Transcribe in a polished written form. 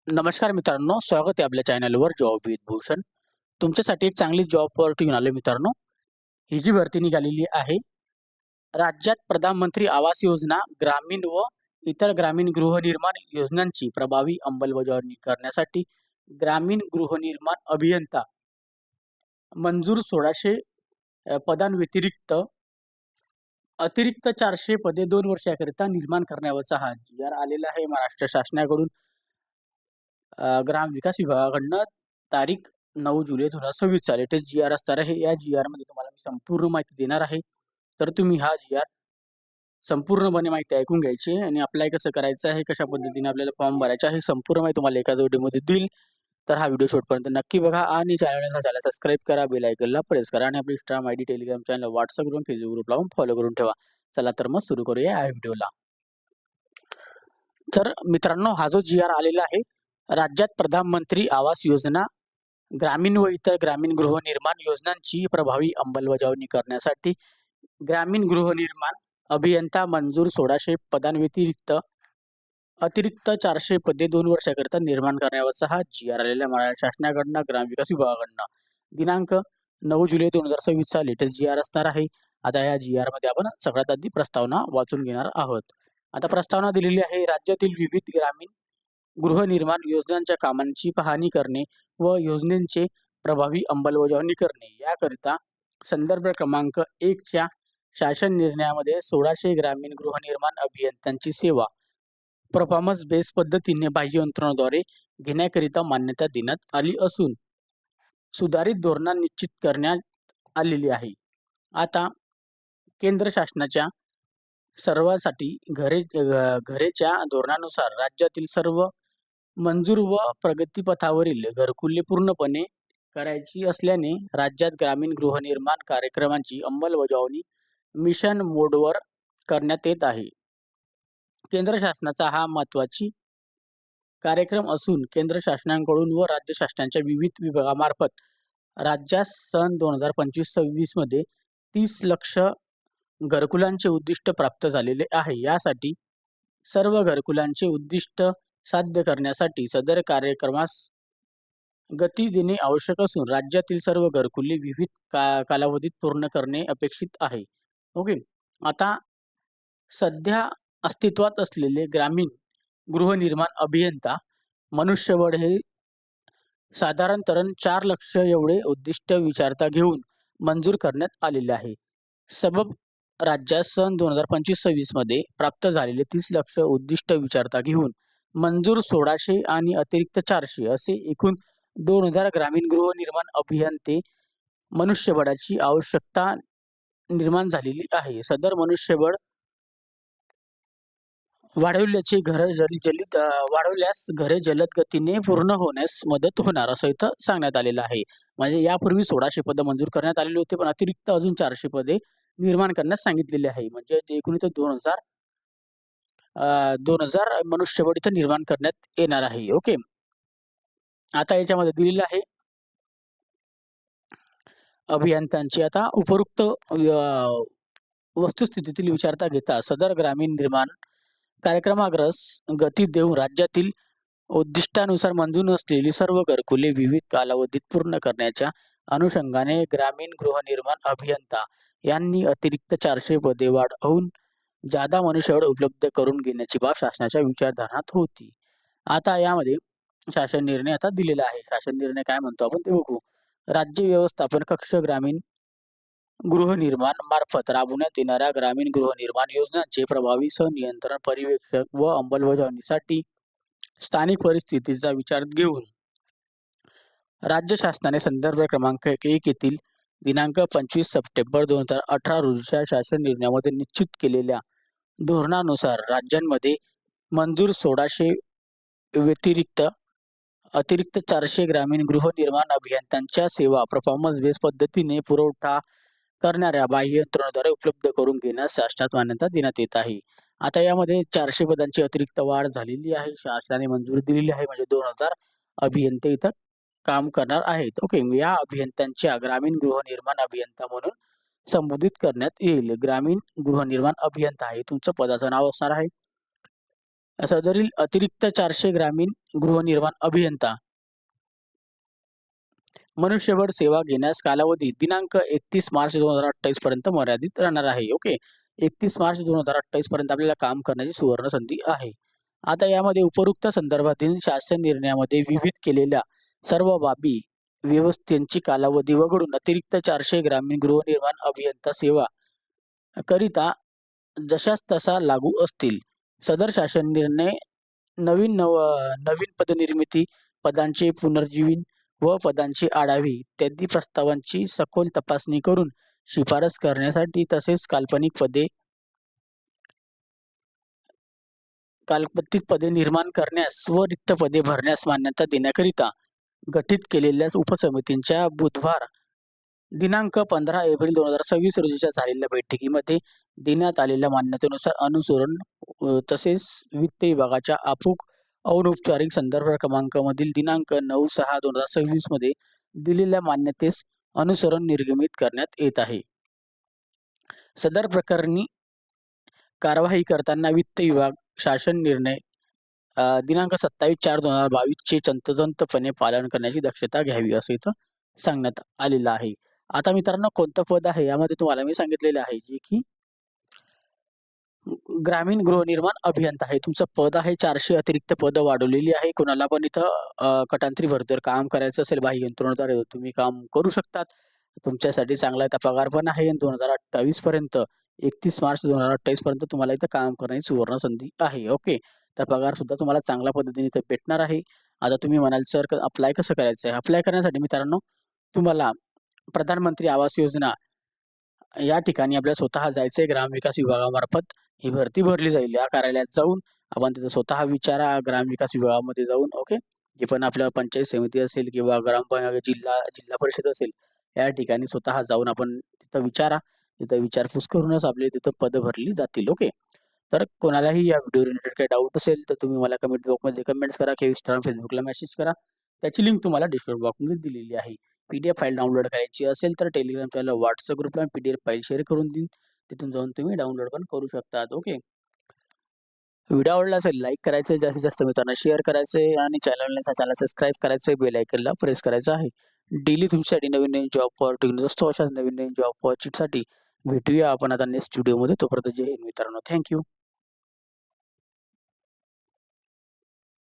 नमस्कार मित्रांनो, स्वागत आहे आपल्या चॅनलवर जॉब विथ भूषण. तुमच्यासाठी एक चांगली जॉब ऑपॉर्च्युनिटी घेऊन आलोय मित्रांनो. ही जी भरती निघालेली आहे, राज्यात प्रधानमंत्री आवास योजना, ग्रामीण व इतर ग्रामीण गृहनिर्माण योजनांची प्रभावी अंमलबजावणी करण्यासाठी ग्रामीण गृहनिर्माण अभियंता मंजूर 1600 पदांव्यतिरिक्त अतिरिक्त 400 पदे 2 वर्षाकरिता निर्माण करण्यावरचा हा जी-आर आलेला आहे महाराष्ट्र शासनाकडून. ग्रामविकास विभागाकडनं तारीख 9 जुलै 2026 चा लेटेस्ट जी-आर असणार आहे. या जी-आरमध्ये तुम्हाला मी संपूर्ण माहिती देणार आहे. तर तुम्ही हा जी-आर संपूर्णपणे माहिती ऐकून घ्यायची आहे आणि अप्लाय कसं करायचं आहे, कशा पद्धतीने आपल्याला फॉर्म भरायचा आहे, संपूर्ण माहिती तुम्हाला एकाच व्हिडिओमध्ये देईल. तर हा व्हिडिओ शेवटपर्यंत नक्की बघा आणि चॅनलला सबस्क्राईब करा, बेल आयकॉनला प्रेस करा आणि आपली Instagram ID, Telegram channel, WhatsApp group, Facebook group लावून फॉलो करून ठेवा. चला तर मग सुरू करूया या व्हिडिओला. तर मित्रांनो, हा जो जी-आर आलेला आहे, राज्यात प्रधानमंत्री आवास योजना, ग्रामीण व इतर ग्रामीण गृहनिर्माण योजनांची प्रभावी अंमलबजावणी करण्यासाठी ग्रामीण गृहनिर्माण अभियंता मंजूर 1600 पदांव्यतिरिक्त अतिरिक्त 400 पदे 2 वर्षाकरिता निर्माण करण्यावरचा हा जी-आर आलेला महाराष्ट्र शासनाकडनं ग्रामविकास विभागाकडनं दिनांक 9 जुलै 2026 चा लेटेस्ट जी-आर असणार आहे. आता या जी-आर मध्ये आपण सगळ्यात आधी प्रस्तावना वाचून घेणार आहोत. आता प्रस्तावना दिलेली आहे. राज्यातील विविध ग्रामीण गृहनिर्माण योजनांच्या कामांची पाहणी करणे व योजनेचे प्रभावी अंमलबजावणी करणे याकरिता संदर्भ क्रमांक 1 च्या शासन निर्णयामध्ये 1600 ग्रामीण गृहनिर्माण अभियंत्यांची सेवा परफॉर्मन्स बेस पद्धतीने बाह्य यंत्रणेद्वारे घेण्याकरिता मान्यता देण्यात आली असून सुधारित धोरणा निश्चित करण्यात आलेली आहे. आता केंद्र शासनाच्या सर्वांसाठी घरेच्या धोरणानुसार राज्यातील सर्व मंजूर व प्रगतीपथावरील घरकुले पूर्णपणे करायची असल्याने राज्यात ग्रामीण गृहनिर्माण कार्यक्रमांची अंमलबजावणी मिशन मोडवर करण्यात येत आहे. केंद्र शासनाचा हा महत्त्वाची कार्यक्रम असून केंद्र शासनाकडून व राज्य शासनाच्या विविध विभागामार्फत राज्यास सन 2025-26 मध्ये 30 लक्ष घरकुलांचे उद्दिष्ट प्राप्त झालेले आहे. यासाठी सर्व घरकुलांचे उद्दिष्ट साध्य करण्यासाठी सदर कार्यक्रमास गती देणे आवश्यक असून राज्यातील सर्व घरकुले विविध कालावधीत पूर्ण करणे अपेक्षित आहे. ओके. आता सध्या अस्तित्वात असलेले ग्रामीण गृहनिर्माण अभियंता मनुष्यबळ हे साधारणतः 4 लक्ष एवढे उद्दिष्ट विचारता घेऊन मंजूर करण्यात आलेले आहे. सबब राज्यात सन 2025-26 मध्ये प्राप्त झालेले 30 लक्ष उद्दिष्ट विचारता घेऊन मंजूर 1600 आणि अतिरिक्त 400 असे एकूण 2000 ग्रामीण गृहनिर्माण अभियंते मनुष्यबळाची आवश्यकता निर्माण झालेली आहे. सदर मनुष्यबळ वाढवल्यास घरे जलद गतीने पूर्ण होण्यास मदत होणार असं इथं सांगण्यात आलेलं आहे. म्हणजे यापूर्वी 1600 पदं मंजूर करण्यात आलेली होती, पण अतिरिक्त अजून 400 पदे निर्माण करण्यास सांगितलेली आहे. म्हणजे एकूण इथं 2000 मनुष्यबळ इथं निर्माण करण्यात येणार आहे. ओके. आता याच्यामध्ये दिलेलं आहे अभियंत्यांची आता उपरोक्त वस्तुस्थितीतील विचारता घेता सदर ग्रामीण निर्माण कार्यक्रमाग्रस गती देऊन राज्यातील उद्दिष्टानुसार मंजूर नसलेली सर्व घरकुले विविध कालावधीत पूर्ण करण्याच्या अनुषंगाने ग्रामीण गृहनिर्माण अभियंता यांनी अतिरिक्त 400 पदे वाढवून जादा मनुष्यबळ उपलब्ध करून घेण्याची बाब शासनाच्या विचारधारात होती. आता यामध्ये शासन निर्णय आता दिलेला आहे. शासन निर्णय काय म्हणतो आपण ते बघू. राज्य व्यवस्थापन कक्ष ग्रामीण गृहनिर्माण मार्फत राबवण्यात येणाऱ्या ग्रामीण गृहनिर्माण योजनांचे प्रभावी संनियंत्रण, पर्यवेक्षण व अंमलबजावणीसाठी स्थानिक परिस्थितीचा विचार घेऊन राज्य शासनाने संदर्भ क्रमांक 1 येथील दिनांक 25 सप्टेंबर 2018 रोजीच्या शासन निर्णयामध्ये निश्चित केलेल्या धोरणानुसार राज्यांमध्ये मंजूर 1600 व्यतिरिक्त अतिरिक्त 400 ग्रामीण गृहनिर्माण अभियंत्यांच्या सेवा परफॉर्मन्स बेस पद्धतीने पुरवठा करणाऱ्या बाह्य यंत्रणेद्वारे उपलब्ध करून घेण्यास शासनात मान्यता देण्यात येत आहे. आता यामध्ये 400 पदांची अतिरिक्त वाढ झालेली आहे. शासनाने मंजुरी दिलेली आहे. म्हणजे 2000 अभियंते इथं काम करणार आहेत. ओके. या अभियंत्यांच्या ग्रामीण गृहनिर्माण अभियंता म्हणून संबोधित करण्यात येईल. ग्रामीण गृहनिर्माण अभियंता हे तुमचं पदाचं नाव असणार आहे. सदरील अतिरिक्त 400 ग्रामीण गृहनिर्माण अभियंता मनुष्यबळ सेवा घेण्यास कालावधी दिनांक 31 मार्च 2028 पर्यंत मर्यादित राहणार आहे. ओके, 31 मार्च 2028 पर्यंत आपल्याला काम करण्याची सुवर्ण संधी आहे. आता यामध्ये उपरोक्त संदर्भातील शासन निर्णयामध्ये विविध केलेल्या सर्व बाबी व्यवस्थेची कालावधी वगळून अतिरिक्त 400 ग्रामीण गृहनिर्माण अभियंता सेवा करिता जशास तसा लागू असतील. सदर शासन निर्णय नवीन पदनिर्मिती, पदांचे पुनर्जीवन व पदांची आढावी इत्यादी प्रस्तावांची सखोल तपासणी करून शिफारस करण्यासाठी तसेच काल्पनिक पदे निर्माण करण्यास व रिक्त पदे भरण्यास मान्यता देण्याकरिता गठीत केलेल्या उपसमितींच्या बुधवार दिनांक 15 एप्रिल 2026 रोजीच्या झालेल्या बैठकीमध्ये देण्यात आलेल्या मान्यतेनुसार अनुसरण तसेच वित्त विभागाच्या अनौपचारिक संदर्भ क्रमांकामधील दिनांक 9/6/2026 मध्ये दिलेल्या मान्यतेस अनुसरण निर्गमित करण्यात येत आहे. सदर प्रकरणी कार्यवाही करताना वित्त विभाग शासन निर्णय दिनांक 27/4/2022 चे तंतोतंतपणे पालन करण्याची दक्षता घ्यावी असे इथं सांगण्यात आलेलं आहे. आता मित्रांनो, कोणतं पद आहे यामध्ये तुम्हाला मी सांगितलेलं आहे जे की ग्रामीण गृहनिर्माण अभियंता आहे. तुमचं पद आहे 400 अतिरिक्त पद वाढवलेली आहे. कोणाला पण इथं कटांतरी भरतीवर काम करायचं असेल बाह्य यंत्रणेद्वारे तुम्ही काम करू शकतात. तुमच्यासाठी चांगला इथं पगार पण आहे. 2028 पर्यंत 31 मार्च 2028 पर्यंत तुम्हाला इथं काम करण्याची सुवर्ण संधी आहे. ओके, तर पगार सुद्धा तुम्हाला चांगल्या पद्धतीने इथं भेटणार आहे. आता तुम्ही म्हणाल सर अप्लाय कसं करायचं आहे? अप्लाय करण्यासाठी मित्रांनो तुम्हाला प्रधानमंत्री आवास योजना या ठिकाणी आपल्याला स्वतः जायचंय. ग्रामविकास विभागामार्फत ही भरती भरली जाईल. या कार्यालयात जाऊन आपण तिथं स्वतः विचारा ग्रामविकास विभागामध्ये जाऊन. ओके, जे पण आपल्या पंचायत समिती असेल किंवा जिल्हा परिषद असेल या ठिकाणी स्वतः जाऊन आपण तिथं विचारा. तिथं विचारपूस करूनच आपले तिथं पद भरली जातील. ओके, तर कोणालाही या व्हिडिओ रिलेटेड काही डाऊट असेल तर तुम्ही मला कमेंट बॉक्समध्ये कमेंट्स करा किंवा इंस्टाग्राम फेसबुकला मेसेज करा. त्याची लिंक तुम्हाला डिस्क्रिप्शन बॉक्समध्ये दिलेली आहे. PDF फाईल डाउनलोड करायची असेल तर टेलिग्राम चॅनल व्हॉट्सअप ग्रुपला PDF फाईल शेअर करून देईन. तिथून जाऊन तुम्ही डाउनलोड पण करू शकतात. ओके, व्हिडिओ आवडला असेल लाईक करायचं, जास्तीत जास्त मित्रांना शेअर करायचं आणि चॅनल सबस्क्राईब करायचं, बेल आयकनला प्रेस करायचं आहे. डेली तुमच्यासाठी नवीन जॉब ऑपॉर्च्युनिटीज असतो. अशाच नवीन जॉब ऑपॉर्च्युनिटीसाठी भेटूया आपण आता नेक्स्ट व्हिडिओमध्ये. तोपर्यंत जय हिंद मित्रांनो, थँक्यू.